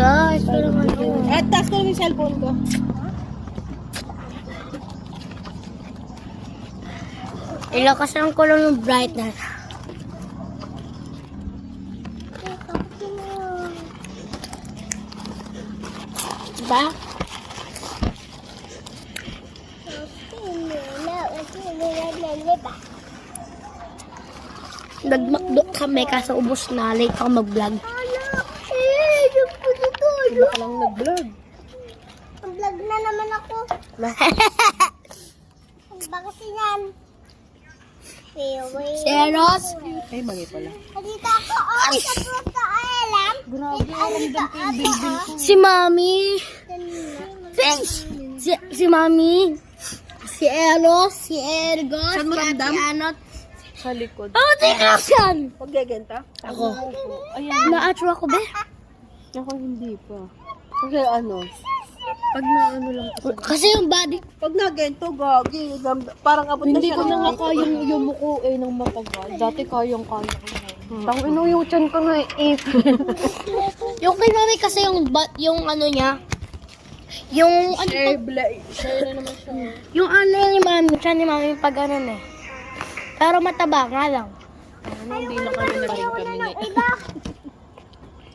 Guys, pero ano. At taas ko naman yung cellphone ko. Ilakasan ko lang yung brightness. Diba? Nagmakdo kami kaso ubos na. Late ako mag-vlog. Wala ka lang nag-vlog. Vlog na naman ako. Bakit yan? Si Eros. Ay, mali pala. Dito ako, oh, sa puto, alam? Grabe, ramdam ko yung bilbil ko. Si Mami. Si Mami. Si Eros. Si Ergos. Saan mo Si Ate ramdam? Anot. Sa likod. Oh, tingnan yan. Paggaganta? Ako. Ayan. Na-atro ako, be. Ako hindi pa. Kasi ano, pag na ano lang kasi. Kasi yung body. Pag nagento, gagi. Parang abot na Hindi siya. ko na nga kayang yumuko ng matagal. Dati kayang ko. Tang yung chan ko na Yung kay Mami kasi yung ano niya. Yung ano Eh, pag, share na naman siya. yung ano ni Mami, siya ni Mami pag ano na eh. Pero mataba nga lang. Hindi na kami naging kami ni. Iba.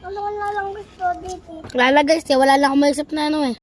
Ano na lang gusto dito? Wala guys, wala lang akong maisip na ano eh.